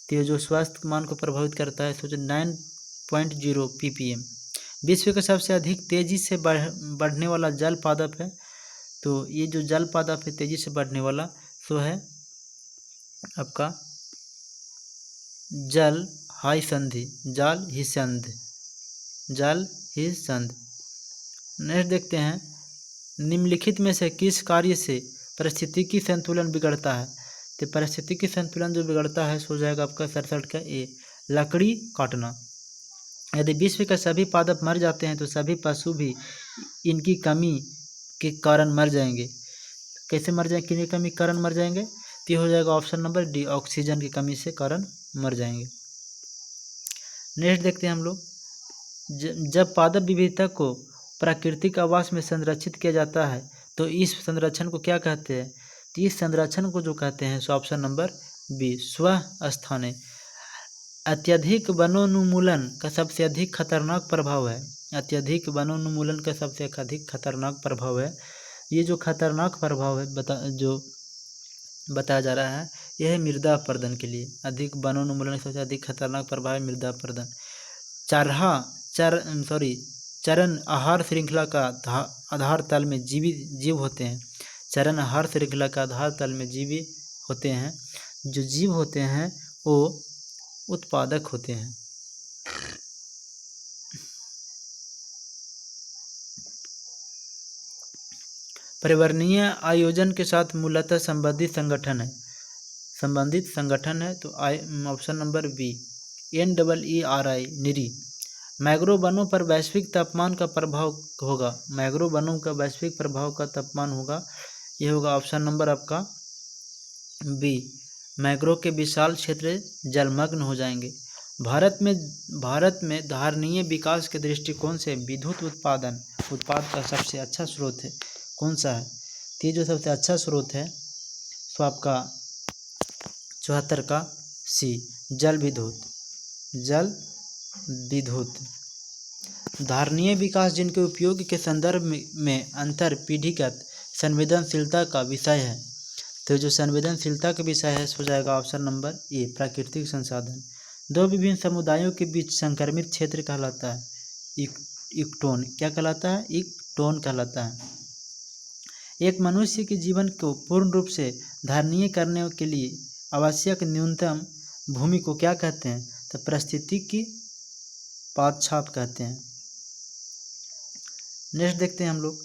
तो ये जो स्वास्थ्य मान को प्रभावित करता है सोचो 9.0 ppm। विश्व का सबसे अधिक तेजी से बढ़ने वाला जल पादप है। तो ये जो जल पादप है तेजी से बढ़ने वाला, सो है आपका जल हाई संधि, जल ही संध, जल ही संध। नेक्स्ट देखते हैं, निम्नलिखित में से किस कार्य से पारिस्थितिकी संतुलन बिगड़ता है। तो पारिस्थितिकी संतुलन जो बिगड़ता है सो जाएगा आपका 67 का ए, लकड़ी काटना। यदि विश्व के सभी पादप मर जाते हैं तो सभी पशु भी इनकी कमी के कारण मर जाएंगे। कैसे मर जाएंगे, किन कमी के कारण मर जाएंगे, तो ये हो जाएगा ऑप्शन नंबर डी, ऑक्सीजन की कमी से कारण मर जाएंगे। नेक्स्ट देखते हैं हम लोग, जब पादप विविधता को प्राकृतिक आवास में संरक्षित किया जाता है तो इस संरक्षण को क्या कहते हैं। तो इस संरक्षण को जो कहते हैं सो ऑप्शन नंबर बी, स्वस्थाने। अत्यधिक वनोन्मूलन का सबसे अधिक खतरनाक प्रभाव है, अत्यधिक वनोन्मूलन का सबसे अधिक खतरनाक प्रभाव है। ये जो खतरनाक प्रभाव है जो बताया जा रहा है यह है मृदा अपरदन के लिए। अधिक वनोन्मूलन का सबसे अधिक खतरनाक प्रभाव है मृदा अपरदन। चरण आहार श्रृंखला का आधार तल में जीव होते हैं। चरण आहार श्रृंखला का आधार तल में जीव होते हैं। जो जीव होते हैं वो उत्पादक होते हैं। पर्यावरणीय आयोजन के साथ मूलतः संबंधित संगठन है। तो ऑप्शन नंबर बी, NEERI, निरी। मैंग्रोव वनों पर वैश्विक तापमान का प्रभाव होगा, मैंग्रोव वनों का वैश्विक प्रभाव का तापमान होगा, ये होगा ऑप्शन नंबर आपका बी, मैंग्रोव के विशाल क्षेत्र जलमग्न हो जाएंगे। भारत में धारणीय विकास के दृष्टिकोण से विद्युत उत्पाद का सबसे अच्छा स्रोत है कौन सा है। तो ये जो सबसे अच्छा स्रोत है तो आपका 74 का सी, जल विद्युत। धारणीय विकास जिनके उपयोग के संदर्भ में अंतर पीढ़ीगत संवेदनशीलता का विषय है। तो जो संवेदनशीलता का विषय है हो जाएगा ऑप्शन नंबर ए, प्राकृतिक संसाधन। दो विभिन्न समुदायों के बीच संक्रमित क्षेत्र कहलाता है इक्टोन। क्या कहलाता है, इक्टोन कहलाता है। एक मनुष्य के जीवन को पूर्ण रूप से धारणीय करने के लिए आवश्यक न्यूनतम भूमि को क्या कहते हैं, तो पारिस्थितिकी पादछाप कहते हैं। नेक्स्ट देखते हैं हम लोग,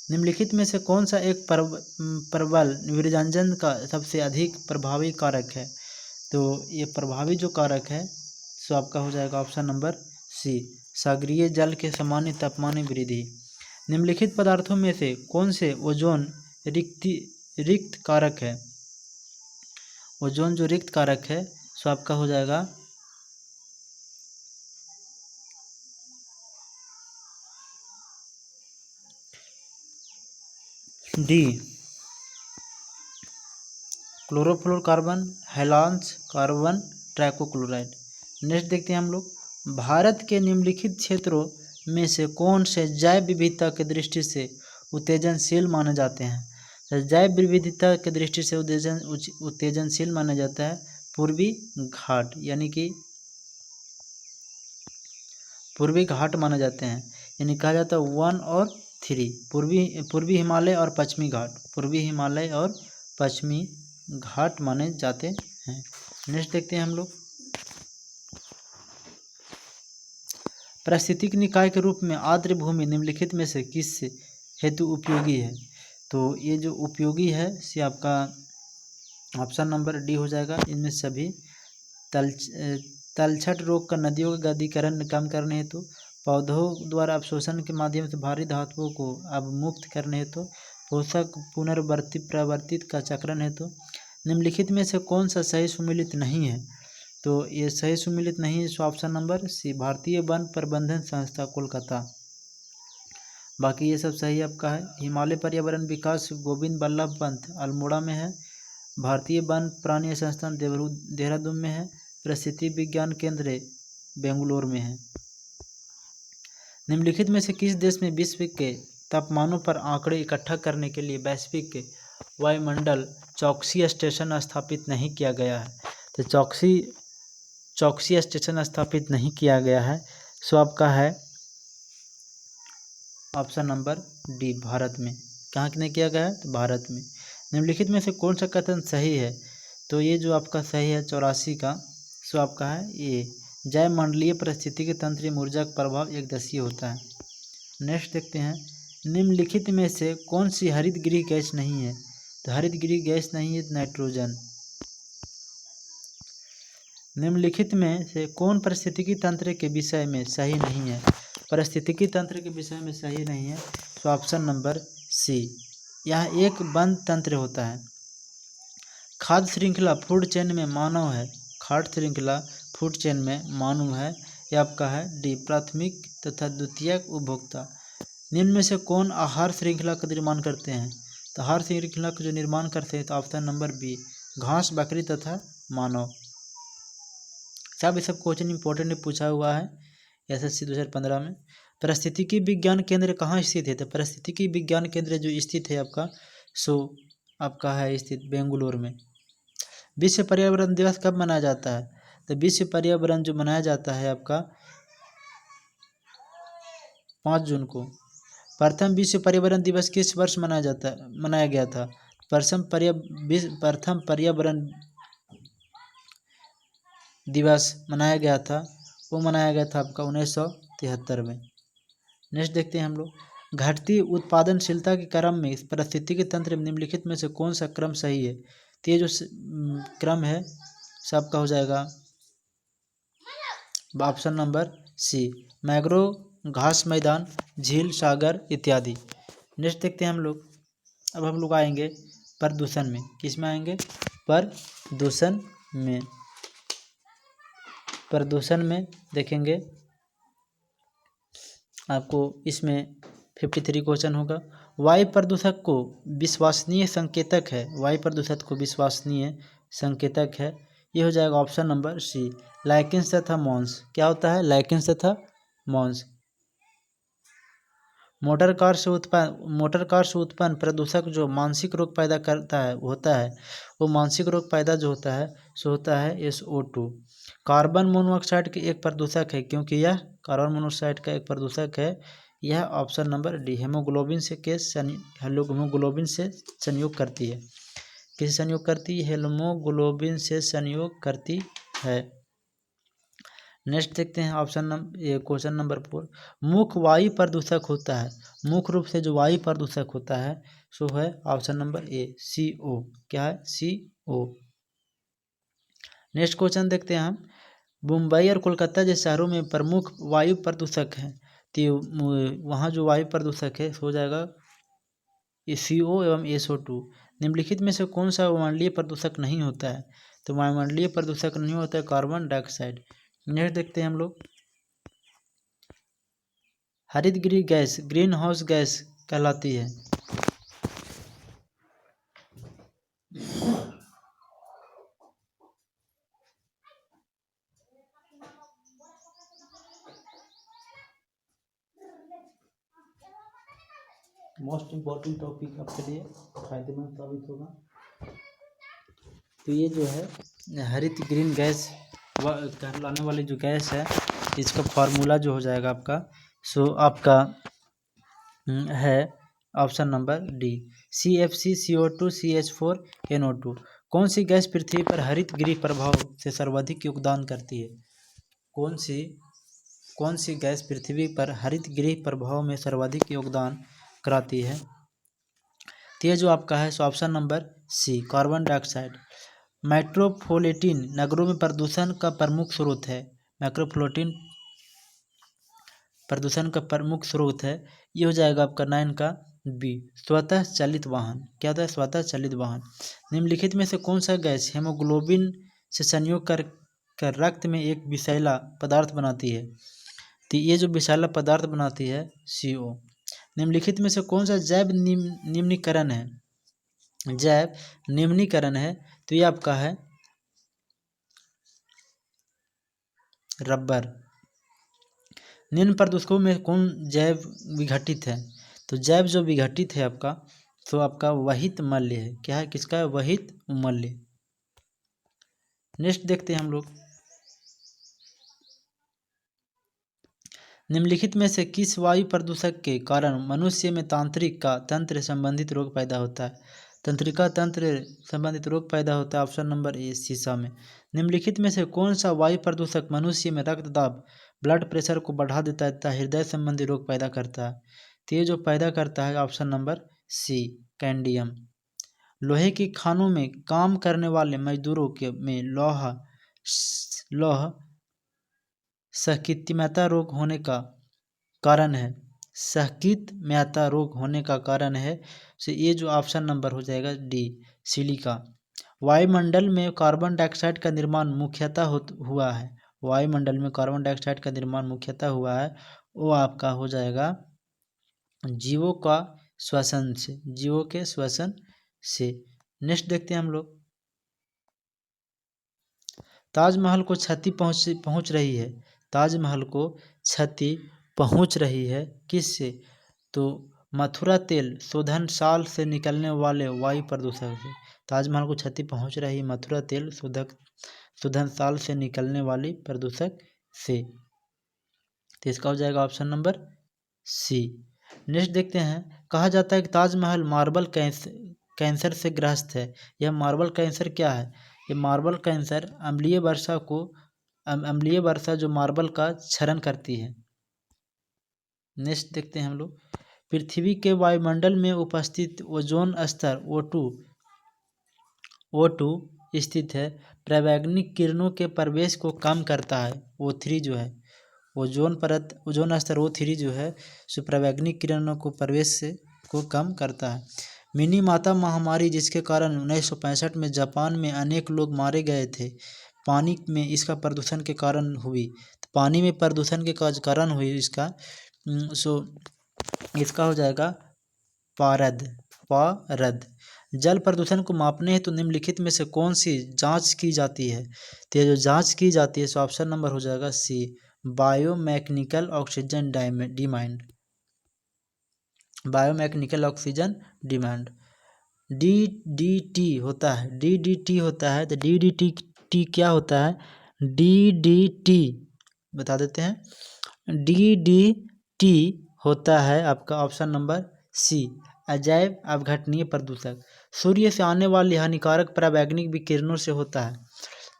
निम्नलिखित में से कौन सा एक प्रबल विरंजन का सबसे अधिक प्रभावी कारक है। तो ये प्रभावी जो कारक है सो आपका हो जाएगा ऑप्शन नंबर सी, सागरीय जल के सामान्य तापमान में वृद्धि। निम्नलिखित पदार्थों में से कौन से ओजोन रिक्त कारक है। ओजोन जो रिक्त कारक है सो आपका हो जाएगा डी, क्लोरोफ्लोरोकार्बन, हैलांस कार्बन ट्राइकोक्लोराइड। नेक्स्ट देखते हैं हम लोग, भारत के निम्नलिखित क्षेत्रों में से कौन से जैव विविधता की दृष्टि से उत्तेजनशील माने जाते हैं। तो जैव विविधता की दृष्टि से उत्तेजनशील माना जाता है पूर्वी घाट, यानी कि पूर्वी घाट माना जाते हैं। यानी कहा जाता है 1 और 3, पूर्वी हिमालय और पश्चिमी घाट, पूर्वी हिमालय और पश्चिमी घाट माने जाते हैं। नेक्स्ट देखते हैं हम लोग, पारिस्थितिक निकाय के रूप में आर्द्र भूमि निम्नलिखित में से किस हेतु उपयोगी है। तो ये जो उपयोगी है से आपका ऑप्शन नंबर डी हो जाएगा। इनमें सभी तलछट रोग का नदियों का गद्दीकरण कम करने हेतु, पौधों द्वारा अवशोषण के माध्यम से भारी धातुओं को अवमुक्त करने हेतु, पोषक पुनर्प्रवर्तित का चक्रण हेतु। निम्नलिखित में से कौन सा सही सुमेलित नहीं है। तो ये सही सुमेलित नहीं है सो ऑप्शन नंबर सी, भारतीय वन प्रबंधन संस्था कोलकाता। बाकी ये सब सही आपका है। हिमालय पर्यावरण विकास गोविंद बल्लभ पंत अल्मोड़ा में है। भारतीय वन प्राणी संस्थान देहरादून में है। परिस्थिति विज्ञान केंद्र बेंगलुरु में है। निम्नलिखित में से किस देश में विश्व के तापमानों पर आंकड़े इकट्ठा करने के लिए वैश्विक वायुमंडल चौकसी स्टेशन स्थापित नहीं किया गया है? तो चौकसी स्टेशन स्थापित नहीं किया गया है। सो आपका है ऑप्शन नंबर डी, भारत में। कहाँ नहीं किया गया है? तो भारत में। निम्नलिखित में से कौन सा कथन सही है? तो ये जो आपका सही है 84 का, सो आपका है ये, जैवमंडलीय परिस्थितिकी तंत्र में ऊर्जा का प्रभाव एकदिशीय होता है। नेक्स्ट देखते हैं, निम्नलिखित में से कौन सी हरितगृह गैस नहीं है? तो हरितगृह गैस नहीं है नाइट्रोजन। निम्नलिखित में से कौन पारिस्थितिकी तंत्र के विषय में सही नहीं है? पारिस्थितिकी तंत्र के विषय में सही नहीं है, तो ऑप्शन नंबर सी, यह एक बंद तंत्र होता है। खाद्य श्रृंखला फूड चेन में मानव है। खाद्य श्रृंखला फूड चेन में मानव है। यह आपका है डी, प्राथमिक तथा द्वितीयक उपभोक्ता। निम्न में से कौन आहार श्रृंखला का निर्माण करते हैं? तो आहार श्रृंखला का जो निर्माण करते हैं, तो ऑप्शन नंबर बी, घास, बकरी तथा मानव। सब ये सब क्वेश्चन इंपॉर्टेंट पूछा हुआ है SSC 2015 में। परिस्थितिकी विज्ञान केंद्र कहाँ स्थित है? तो परिस्थितिकी विज्ञान केंद्र जो स्थित है आपका, सो आपका है स्थित बेंगलुरु में। विश्व पर्यावरण दिवस कब मनाया जाता है? तो विश्व पर्यावरण जो मनाया जाता है आपका 5 जून को। प्रथम विश्व पर्यावरण दिवस किस वर्ष मनाया गया था? प्रथम पर्यावरण दिवस मनाया गया था, वो मनाया गया था आपका 1973 में। नेक्स्ट देखते हैं हम लोग, घटती उत्पादनशीलता के क्रम में पारिस्थितिकी तंत्र में निम्नलिखित में से कौन सा क्रम सही है? तो ये जो क्रम है सबका हो जाएगा ऑप्शन नंबर सी, मैंग्रोव, घास मैदान, झील, सागर इत्यादि। नेक्स्ट देखते हैं हम लोग, अब हम लोग आएंगे प्रदूषण में। किस में आएंगे? प्रदूषण में। प्रदूषण में देखेंगे आपको, इसमें 53 क्वेश्चन होगा। वायु प्रदूषक को विश्वसनीय संकेतक है। वायु प्रदूषक को विश्वसनीय संकेतक है, ये हो जाएगा ऑप्शन नंबर सी, लाइकेन्स तथा मॉन्स। क्या होता है? लाइकेन्स तथा मॉन्स। मोटर कार से उत्पन्न प्रदूषक जो मानसिक रोग पैदा होता है, वो मानसिक रोग पैदा जो होता है सो होता है SO2। कार्बन मोनोऑक्साइड के एक प्रदूषक है, क्योंकि यह कार्बन मोनोऑक्साइड का एक प्रदूषक है। यह ऑप्शन नंबर डी, हेमोग्लोबिन से संयोग करती है। किससे संयोग करती है? हेमोग्लोबिन से संयोग करती है। नेक्स्ट देखते हैं क्वेश्चन नंबर 4, मुख्य वायु प्रदूषक होता है। मुख्य रूप से जो वायु प्रदूषक होता है सो है ऑप्शन नंबर ए, CO। क्या है? CO। नेक्स्ट क्वेश्चन देखते हैं हम, मुंबई और कोलकाता जैसे शहरों में प्रमुख वायु प्रदूषक हैं, तो वहाँ जो वायु प्रदूषक है हो जाएगा CO एवं SO2। निम्नलिखित में से कौन सा वायुमंडलीय प्रदूषक नहीं होता है? तो वायुमंडलीय प्रदूषक नहीं होता है कार्बन डाइऑक्साइड। नेक्स्ट देखते हैं हम लोग, हरितगृह गैस ग्रीन हाउस गैस कहलाती है। मोस्ट इम्पॉर्टेंट टॉपिक आपके लिए फायदेमंद साबित होगा। तो ये जो है हरित ग्रीन गैस कहलाने वाली जो गैस है, इसका फार्मूला जो हो जाएगा आपका, सो आपका है option number D, CFC CO2 CH4 NO2। कौन सी गैस पृथ्वी पर हरित गृह प्रभाव से सर्वाधिक योगदान करती है? कौन सी गैस पृथ्वी पर हरित गृह प्रभाव में सर्वाधिक योगदान कराती है? तो ये जो आपका है so option number C, carbon dioxide. Metropolitan नगरों में प्रदूषण का प्रमुख स्रोत है। मेट्रोपॉलिटन प्रदूषण का प्रमुख स्रोत है, ये हो जाएगा आपका 9 का बी, स्वतः चालित वाहन। क्या होता है? स्वतः चालित वाहन। निम्नलिखित में से कौन सा गैस हेमोग्लोबिन से संयोग कर रक्त में एक विषैला पदार्थ बनाती है? तो ये जो विषैला पदार्थ बनाती है CO। निम्नलिखित में से कौन सा जैव निम्नीकरण है? जैव निम्नीकरण है तो ये आपका है रबर। निम्न प्रदूषकों में कौन जैव विघटित है? तो जैव जो विघटित है आपका, तो आपका वहित मल्य है। क्या है? किसका है? वहित मल्य। नेक्स्ट देखते हैं हम लोग, निम्नलिखित में से किस वायु प्रदूषक के कारण मनुष्य में तंत्रिका तंत्र संबंधित रोग पैदा होता है? तंत्रिका तंत्र संबंधित रोग पैदा होता है ऑप्शन नंबर ए शीशा में। निम्नलिखित में से कौन सा वायु प्रदूषक मनुष्य में रक्तदाब ब्लड प्रेशर को बढ़ा देता है तथा हृदय संबंधी रोग पैदा करता है? तो ये जो पैदा करता है ऑप्शन नंबर सी कैंडियम। लोहे की खानों में काम करने वाले मजदूरों के में लौह सहकीयता रोग होने का कारण है। सहकीयता रोग होने का कारण है, तो ये जो ऑप्शन नंबर हो जाएगा डी सिलिका। वायुमंडल में कार्बन डाइऑक्साइड का निर्माण मुख्यतः हुआ है। वायुमंडल में कार्बन डाइऑक्साइड का निर्माण मुख्यतः हुआ है, वो आपका हो जाएगा जीवों का श्वसन से, जीवों के श्वसन से। नेक्स्ट देखते हैं हम लोग, ताजमहल को क्षति पहुंच रही है। ताजमहल को क्षति पहुंच रही है किससे? तो मथुरा तेल शोधनशाल से निकलने वाले वायु प्रदूषक से। ताजमहल को क्षति पहुंच रही है मथुरा तेल शोधनशाल से निकलने वाली प्रदूषक से। तो इसका हो जाएगा ऑप्शन नंबर सी। नेक्स्ट देखते हैं, कहा जाता है कि ताजमहल मार्बल कैंसर से ग्रस्त है। यह मार्बल कैंसर क्या है? ये मार्बल कैंसर अम्लीय वर्षा जो मार्बल का क्षरण करती है। नेक्स्ट देखते हैं हम लोग, पृथ्वी के वायुमंडल में उपस्थित ओजोन स्तर O2 स्थित है, पराबैंगनी किरणों के प्रवेश को कम करता है। O3 जो है ओजोन स्तर O3 जो है सो पराबैंगनी किरणों को प्रवेश को कम करता है। मिनीमाता महामारी जिसके कारण 1965 में जापान में अनेक लोग मारे गए थे, पानी में इसका प्रदूषण के कारण हुई। तो पानी में प्रदूषण के कारण हुई इसका, इसका हो जाएगा पारद। जल प्रदूषण को मापने हेतु निम्नलिखित में से कौन सी जांच की जाती है? तो ये जो जांच की जाती है सो ऑप्शन नंबर हो जाएगा C biomechanical oxygen demand. Biomechanical oxygen demand DDT होता है। तो DDT क्या होता है? DDT बता देते हैं। DDT होता है आपका ऑप्शन नंबर सी अजैव अवघटनीय प्रदूषक। सूर्य से आने वाली हानिकारक पराबैंगनी विकिरणों से होता है।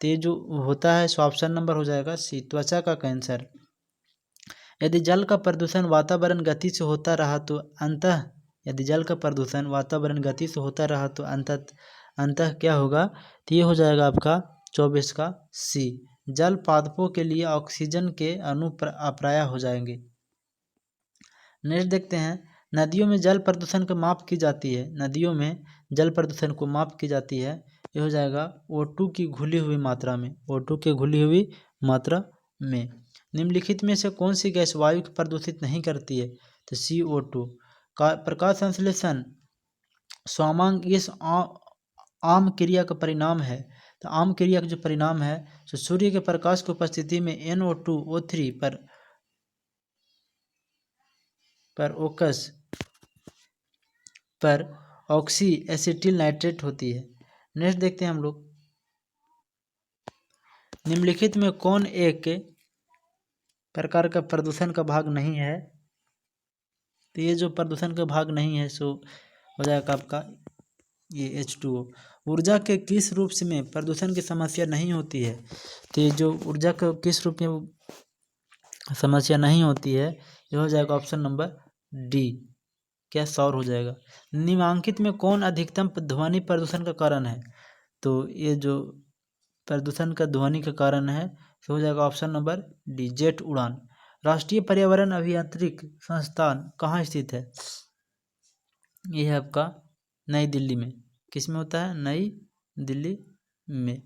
तो ये जो होता है सो ऑप्शन नंबर हो जाएगा सी त्वचा का कैंसर। यदि जल का प्रदूषण वातावरण गति से होता रहा तो अंततः क्या होगा? तो ये हो जाएगा आपका 24 का सी जल पादपों के लिए ऑक्सीजन के अणु अप्राय हो जाएंगे। नेक्स्ट देखते हैं, नदियों में जल प्रदूषण को माप की जाती है। नदियों में जल प्रदूषण को माप की जाती है, ये हो जाएगा O2 की घुली हुई मात्रा में। O2 की घुली हुई मात्रा में। निम्नलिखित में से कौन सी गैस वायु को प्रदूषित नहीं करती है? तो CO2। प्रकाश संश्लेषण स्वामांग इस आम क्रिया का परिणाम है। तो आम क्रिया का जो परिणाम है तो सूर्य के प्रकाश की उपस्थिति में NO2O3 पर ऑक्सी एसिटिल नाइट्रेट होती है। नेक्स्ट देखते हैं हम लोग, निम्नलिखित में कौन एक प्रकार का प्रदूषण का भाग नहीं है? तो ये जो प्रदूषण का भाग नहीं है सो हो जाएगा आपका ये H2O। ऊर्जा के किस रूप से में प्रदूषण की समस्या नहीं होती है? तो ये जो ऊर्जा के किस रूप में समस्या नहीं होती है, ये हो जाएगा ऑप्शन नंबर डी क्या सौर हो जाएगा। निम्नांकित में कौन अधिकतम ध्वनि प्रदूषण का कारण है? तो ये जो प्रदूषण का ध्वनि का कारण है तो हो जाएगा ऑप्शन नंबर डी जेट उड़ान। राष्ट्रीय पर्यावरण अभियांत्रिकी संस्थान कहाँ स्थित है? ये है आपका नई दिल्ली में। किस में होता है? नई दिल्ली में।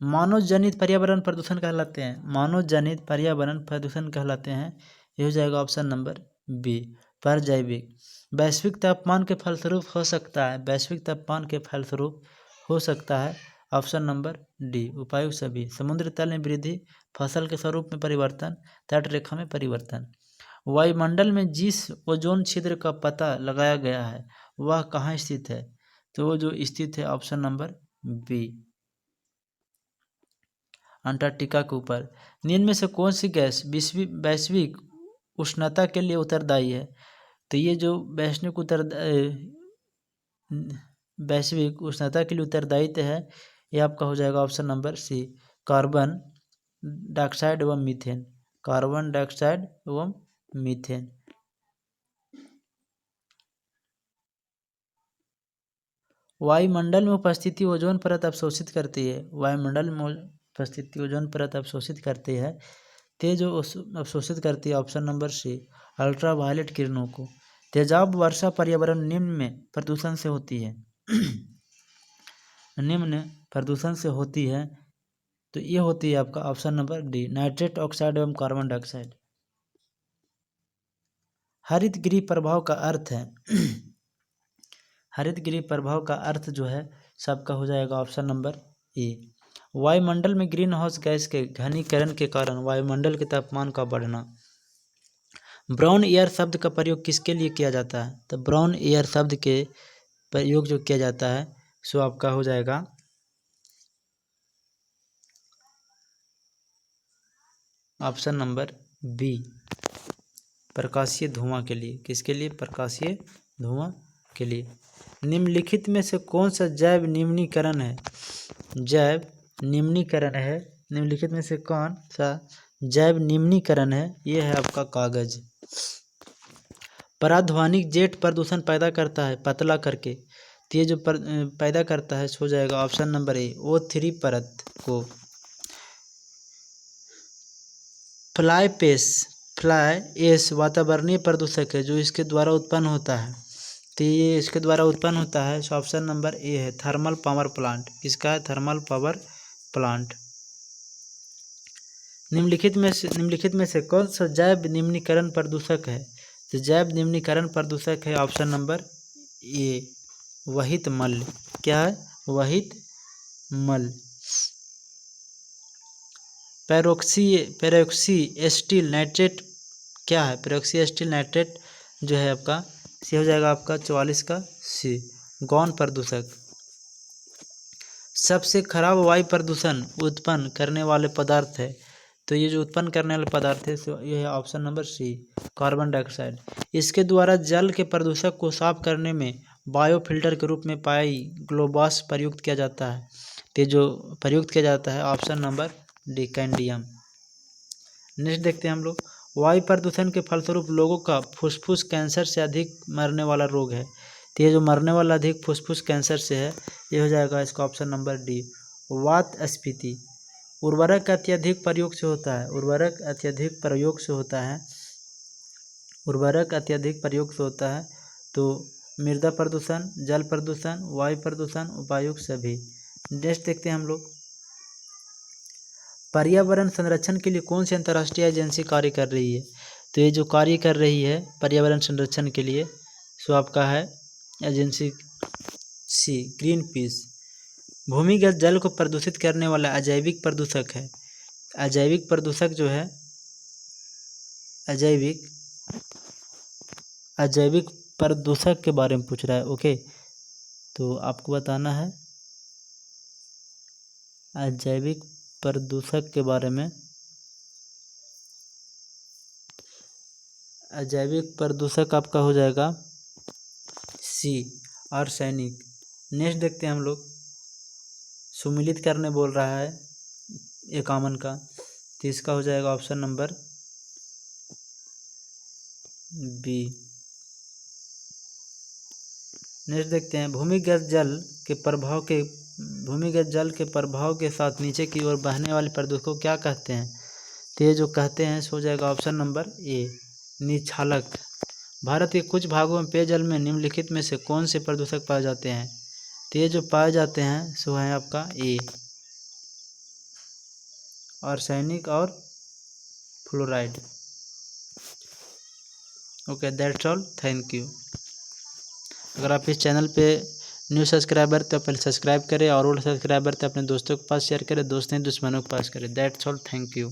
मानव जनित पर्यावरण प्रदूषण कहलाते हैं। मानव जनित पर्यावरण प्रदूषण कहलाते हैं, ये हो जाएगा ऑप्शन नंबर बी परजैविक। वैश्विक तापमान के फलस्वरूप हो सकता है, वैश्विक तापमान के फलस्वरूप हो सकता है ऑप्शन नंबर डी उपायुक्त सभी। समुद्र तल में वृद्धि, फसल के स्वरूप में परिवर्तन, तट रेखा में परिवर्तन। वायुमंडल में जिस ओजोन छिद्र का पता लगाया गया है वह कहाँ स्थित है, तो वो जो स्थित है ऑप्शन नंबर बी अंटार्कटिका के ऊपर। निम्न में से कौन सी गैस वैश्विक उष्णता के लिए उत्तरदायी है, तो ये जो वैश्विक उष्णता के लिए उत्तरदायित्व है ये आपका हो जाएगा option number C carbon dioxide एवं मीथेन। कार्बन डाइऑक्साइड एवं मीथेन। वायुमंडल में उपस्थिति ओजोन परत अवशोषित करती है, वायुमंडल में उपस्थिति ओजोन परत अवशोषित करती है, ते जो अवशोषित करती है ऑप्शन नंबर सी अल्ट्रावायलेट किरणों को। तेजाब वर्षा पर्यावरण निम्न में प्रदूषण से होती है निम्न प्रदूषण से होती है, तो ये होती है आपका option number D nitrate oxide एवं कार्बन डाइऑक्साइड। हरित गृह प्रभाव का अर्थ है हरित गृह प्रभाव का अर्थ जो है सबका हो जाएगा ऑप्शन नंबर ए वायुमंडल में ग्रीन हाउस गैस के घनीकरण के कारण वायुमंडल के तापमान का बढ़ना। ब्राउन एयर शब्द का प्रयोग किसके लिए किया जाता है, तो ब्राउन एयर शब्द के प्रयोग जो किया जाता है सो आपका हो जाएगा ऑप्शन नंबर बी प्रकाशीय धुआं के लिए। किसके लिए, प्रकाशीय धुआं के लिए। निम्नलिखित में से कौन सा जैव निम्नीकरण है, जैव निम्नीकरण है, निम्नलिखित में से कौन सा जैव निम्नीकरण है, ये है आपका कागज। पराध्वनिक जेट प्रदूषण पैदा करता है पतला करके, तो ये जो पैदा करता है हो जाएगा ऑप्शन नंबर ए O3 परत को। फ्लाई एश वातावरणीय प्रदूषक है जो इसके द्वारा उत्पन्न होता है, तो ये इसके द्वारा उत्पन्न होता है, सो ऑप्शन नंबर ए है थर्मल पावर प्लांट। किसका है, थर्मल पावर प्लांट। निम्नलिखित में से कौन सा जैव निम्नीकरण प्रदूषक है, तो जैव निम्नीकरण प्रदूषक है ऑप्शन नंबर ए वहित मल। क्या है, वहित मल। पेरोक्सी एस्टिल नाइट्रेट क्या है, पेरोक्सी एस्टिल नाइट्रेट जो है आपका सी हो जाएगा आपका 44 का सी गौण प्रदूषक। सबसे खराब वायु प्रदूषण उत्पन्न करने वाले पदार्थ है, तो ये जो उत्पन्न करने वाले पदार्थ है ये है option number C carbon dioxide. इसके द्वारा जल के प्रदूषक को साफ करने में बायोफिल्टर के रूप में पाई ग्लोबास प्रयुक्त किया जाता है, तो जो प्रयुक्त किया जाता है ऑप्शन नंबर डी कैंडियम। नेक्स्ट देखते हैं हम लोग, वायु प्रदूषण के फलस्वरूप लोगों का फुसफुस कैंसर से अधिक मरने वाला रोग है, तो ये जो मरने वाला अधिक फुसफुस कैंसर से है ये हो जाएगा इसका ऑप्शन नंबर डी वात स्फीति। उर्वरक अत्यधिक प्रयोग से होता है, उर्वरक अत्यधिक प्रयोग से होता है, उर्वरक अत्यधिक प्रयोग से होता है, तो मृदा प्रदूषण, जल प्रदूषण, वायु प्रदूषण, उपायुक्त सभी। नेक्स्ट देखते हैं हम लोग, पर्यावरण संरक्षण के लिए कौन सी अंतर्राष्ट्रीय एजेंसी कार्य कर रही है, तो ये जो कार्य कर रही है पर्यावरण संरक्षण के लिए सो आपका है एजेंसी सी ग्रीन पीस। भूमिगत जल को प्रदूषित करने वाला अजैविक प्रदूषक है, अजैविक प्रदूषक जो है अजैविक प्रदूषक के बारे में पूछ रहा है। ओके, तो आपको बताना है अजैविक प्रदूषक के बारे में। अजैविक प्रदूषक आपका हो जाएगा सी आर्सेनिक। नेक्स्ट देखते हैं हम लोग, सुमिलित करने बोल रहा है एकामन का, तो इसका हो जाएगा ऑप्शन नंबर बी। नेक्स्ट देखते हैं, भूमिगत जल के प्रभाव के साथ नीचे की ओर बहने वाले प्रदूषक को क्या कहते हैं, तो ये जो कहते हैं हो जाएगा ऑप्शन नंबर ए निक्षालक। भारत के कुछ भागों में पेयजल में निम्नलिखित में से कौन से प्रदूषक पाए जाते हैं, तो ये जो पाए जाते हैं सो है आपका ए आर्सेनिक और fluoride. Okay, that's all, thank you. अगर आप इस चैनल पे न्यू सब्सक्राइबर तो पहले सब्सक्राइब करें, और ओल्ड सब्सक्राइबर तो अपने दोस्तों के पास शेयर करें, दोस्त नहीं दुश्मनों के पास करें। That's all, thank you.